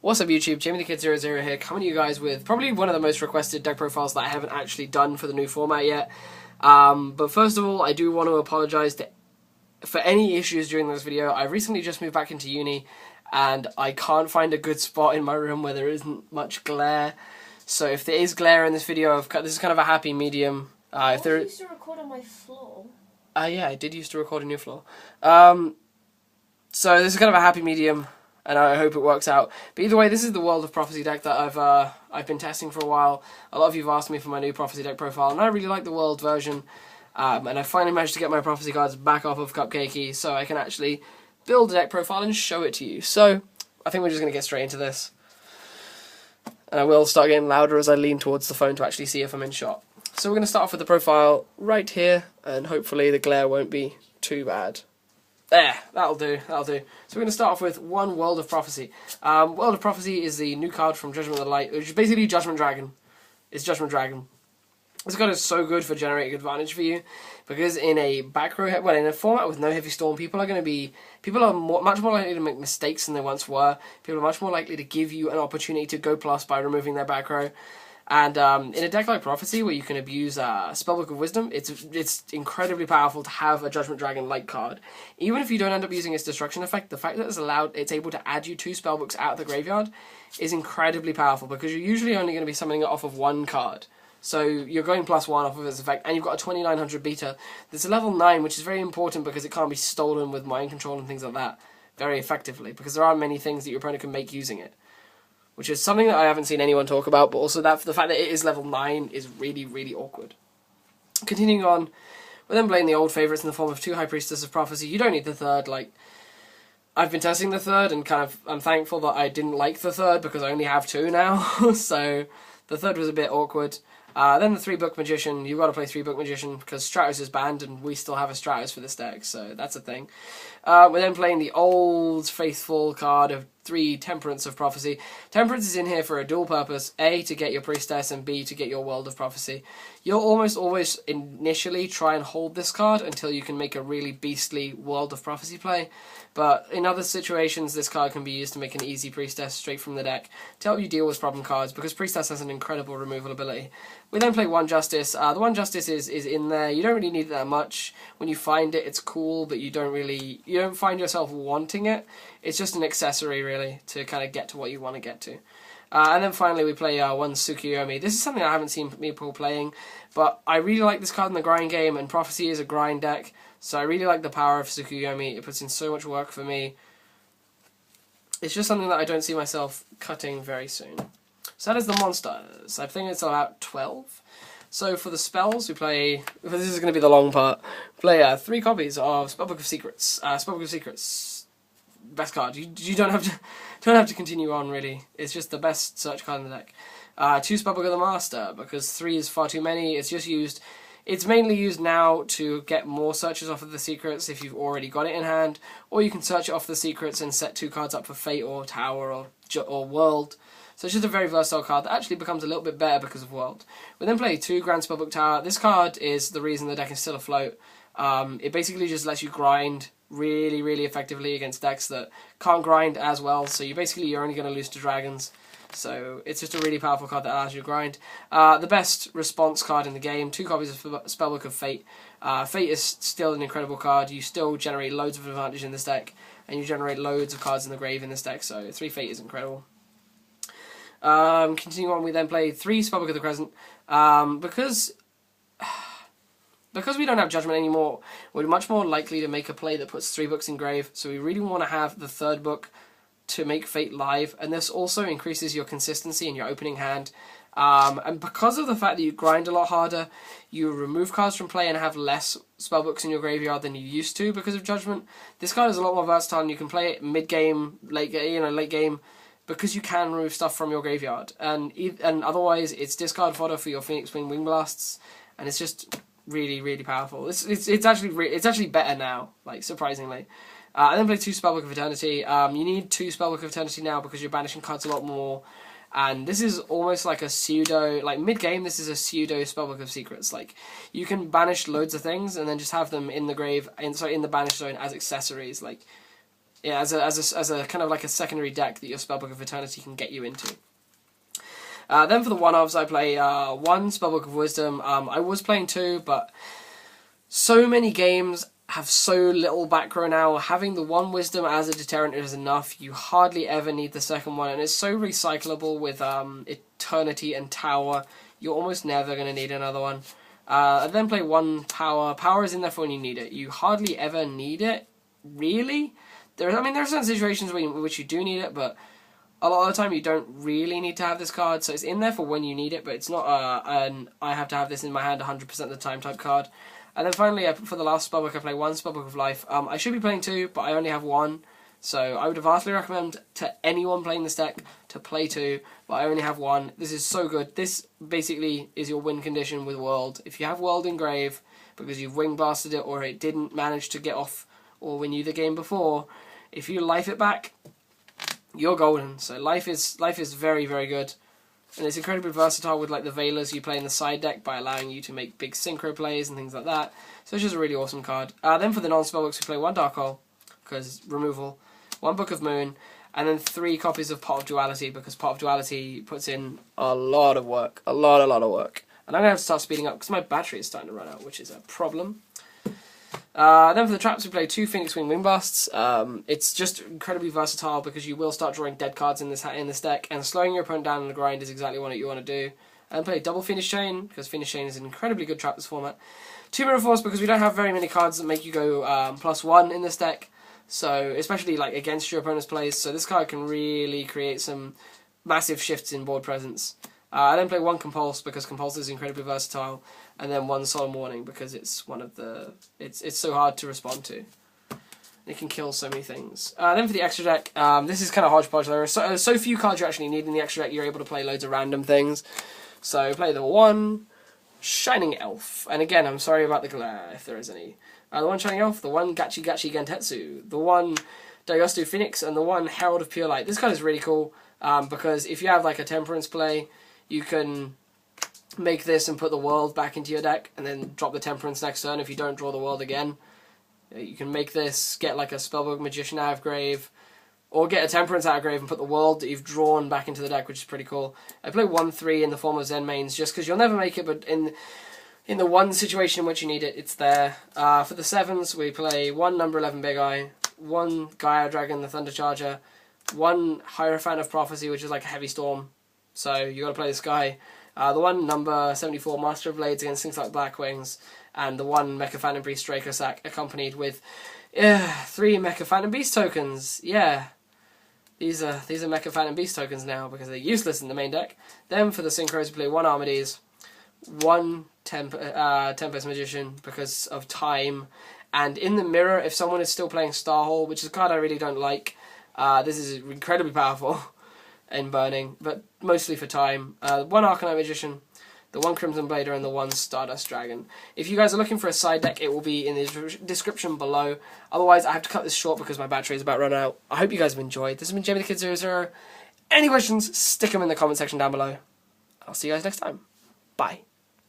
What's up YouTube, JamieTheKid00 here, coming to you guys with probably one of the most requested deck profiles that I haven't actually done for the new format yet. But first of all, I do want to apologise for any issues during this video. I recently just moved back into uni, and I can't find a good spot in my room where there isn't much glare. So if there is glare in this video, this is kind of a happy medium. If there used to record on my floor. Yeah, I did used to record on your floor. So this is kind of a happy medium, and I hope it works out. But either way, this is the World of Prophecy deck that I've been testing for a while. A lot of you have asked me for my new Prophecy deck profile, and I really like the World version. And I finally managed to get my Prophecy cards back off of Cupcakey, so I can actually build a deck profile and show it to you. So I think we're just going to get straight into this. And I will start getting louder as I lean towards the phone to actually see if I'm in shot. So we're going to start off with the profile right here, and hopefully the glare won't be too bad. There, that'll do, that'll do. So we're going to start off with one World of Prophecy. World of Prophecy is the new card from Judgment of the Light, which is basically Judgment Dragon. It's Judgment Dragon. This card is so good for generating advantage for you, because in a back row, well, in a format with no heavy storm, people are much more likely to make mistakes than they once were. People are much more likely to give you an opportunity to go plus by removing their back row. And in a deck like Prophecy, where you can abuse Spellbook of Wisdom, it's incredibly powerful to have a Judgment Dragon-like card. Even if you don't end up using its destruction effect, the fact that it's able to add you 2 spellbooks out of the graveyard is incredibly powerful, because you're usually only going to be summoning it off of 1 card. So you're going +1 off of its effect, and you've got a 2900 beta. There's a level 9, which is very important because it can't be stolen with mind control and things like that very effectively, because there aren't many things that your opponent can make using it. Which is something that I haven't seen anyone talk about, but also the fact that it is level 9 is really, really awkward. Continuing on, we're then playing the old favourites in the form of 2 High Priestess of Prophecy. You don't need the third. Like, I've been testing the third, and I'm thankful that I didn't like the third, because I only have 2 now, so the third was a bit awkward. Then the 3-book Magician. You've got to play 3-book Magician, because Stratos is banned, and we still have a Stratos for this deck, so that's a thing. We're then playing the old faithful card of 3 Temperance of Prophecy. Temperance is in here for a dual purpose: A, to get your Priestess, and B, to get your World of Prophecy. You'll almost always initially try and hold this card until you can make a really beastly World of Prophecy play, but in other situations this card can be used to make an easy Priestess straight from the deck to help you deal with problem cards, because Priestess has an incredible removal ability. We then play 1 Justice. The 1 Justice is in there. You don't really need it that much. When you find it, it's cool, but you don't find yourself wanting it. It's just an accessory, really, to kind of get to what you want to get to. And then finally we play 1 Tsukuyomi. This is something I haven't seen people playing, but I really like this card in the grind game, and Prophecy is a grind deck, so I really like the power of Tsukuyomi. It puts in so much work for me. It's just something that I don't see myself cutting very soon. So that is the monsters. I think it's about 12. So for the spells, we play... This is going to be the long part. Play 3 copies of Spellbook of Secrets. Spellbook of Secrets, best card. You don't have to continue on, really. It's just the best search card in the deck. 2 Spellbook of the Master, because 3 is far too many. It's just used... It's mainly used now to get more searches off of the secrets if you've already got it in hand, or you can search it off the secrets and set 2 cards up for Fate or Tower or World. So it's just a very versatile card that actually becomes a little bit better because of World. We then play 2 Grand Spellbook Tower. This card is the reason the deck is still afloat. It basically just lets you grind really, really effectively against decks that can't grind as well, so you're only going to lose to dragons. So it's just a really powerful card that allows you to grind. The best response card in the game, 2 copies of Spellbook of Fate. Fate is still an incredible card. You still generate loads of advantage in this deck, and you generate loads of cards in the grave in this deck, so 3 Fate is incredible. Continuing on, we then play 3 Spellbook of the Crescent. Because we don't have Judgment anymore, we're much more likely to make a play that puts 3 books in grave, so we really want to have the 3rd book to make Fate live, and this also increases your consistency in your opening hand. And because of the fact that you grind a lot harder, you remove cards from play and have less spellbooks in your graveyard than you used to because of Judgment. This card is a lot more versatile, and you can play it mid-game, late game, because you can remove stuff from your graveyard. And otherwise, it's discard fodder for your Phoenix Wing Blasts, and it's just really, really powerful. It's actually better now, like, surprisingly. And then play 2 Spellbook of Eternity. You need 2 Spellbook of Eternity now because you're banishing cards a lot more. And this is almost like a pseudo, like mid-game, this is a pseudo Spellbook of Secrets. Like, you can banish loads of things and then just have them in the grave, in the banish zone as accessories. Like, yeah, as a kind of like a secondary deck that your Spellbook of Eternity can get you into. Then for the one-offs, I play one Spellbook of Wisdom. I was playing two, but so many games have so little backrow now. Having the one Wisdom as a deterrent is enough. You hardly ever need the second one, and it's so recyclable with Eternity and Tower. You're almost never going to need another one. I then play one Power. Power is in there for when you need it. You hardly ever need it, really. There are certain situations in which you do need it, but a lot of the time you don't really need to have this card, so it's in there for when you need it, but it's not an I have to have this in my hand 100% of the time type card. And then finally, for the last Spellbook, I play one Spellbook of Life. I should be playing two, but I only have one, so I would vastly recommend to anyone playing this deck to play two, but I only have one. This is so good. This basically is your win condition with World. If you have World Engrave, because you've Wing Blasted it, or it didn't manage to get off or win you the game before, if you life it back, you're golden. So life is very, very good. And it's incredibly versatile with like the Veilers you play in the side deck by allowing you to make big synchro plays and things like that. So it's just a really awesome card. Then for the non-spellbooks we play one Dark Hole, because removal, one Book of Moon, and then 3 copies of Pot of Duality, because Pot of Duality puts in a lot of work. A lot of work. And I'm going to have to start speeding up because my battery is starting to run out, which is a problem. Then for the traps we play 2 Phoenix Wing Wingbusts. It's just incredibly versatile because you will start drawing dead cards in this deck, and slowing your opponent down in the grind is exactly what you want to do. And play double Fiendish Chain, because Fiendish Chain is an incredibly good trap this format. 2 Mirror Force, because we don't have very many cards that make you go +1 in this deck, so especially like against your opponent's plays, so this card can really create some massive shifts in board presence. I then play one Compulse, because Compulse is incredibly versatile, and then one Solemn Warning, because it's one of the it's so hard to respond to. It can kill so many things. Then for the extra deck, this is kind of hodgepodge. There are so few cards you actually need in the extra deck. You're able to play loads of random things. So play the one Shining Elf, and again, I'm sorry about the glare if there is any. The one Shining Elf, the one Gachi Gantetsu, the one Daigusto Phoenix, and the one Herald of Pure Light. This card is really cool because if you have like a Temperance play, you can make this and put the World back into your deck, and then drop the Temperance next turn if you don't draw the World again. You can make this, get like a Spellbook Magician out of grave, or get a Temperance out of grave and put the World that you've drawn back into the deck, which is pretty cool. I play 1/3 in the form of Zenmaines, just because you'll never make it, but in the one situation in which you need it, it's there. For the 7s, we play one number 11 Big Eye, one Gaia Dragon, the Thunder Charger, one Hierophant of Prophecy, which is like a Heavy Storm, so you gotta play this guy. The one number 74 Master of Blades against things like Blackwings, and the one Mecha Phantom Beast Dracossack, accompanied with 3 Mecha Phantom Beast tokens. Yeah, these are Mecha Phantom Beast tokens now because they're useless in the main deck. Then for the synchros, we play one Armades, one Tempest Magician because of time, and in the mirror, if someone is still playing Starhole, which is a card I really don't like, this is incredibly powerful in burning, but mostly for time. One Arcanite Magician, the one Crimson Blader, and the one Stardust Dragon. If you guys are looking for a side deck, it will be in the description below. Otherwise, I have to cut this short because my battery is about to run out. I hope you guys have enjoyed. This has been Jamie the Kid 00. Any questions, stick them in the comment section down below. I'll see you guys next time. Bye.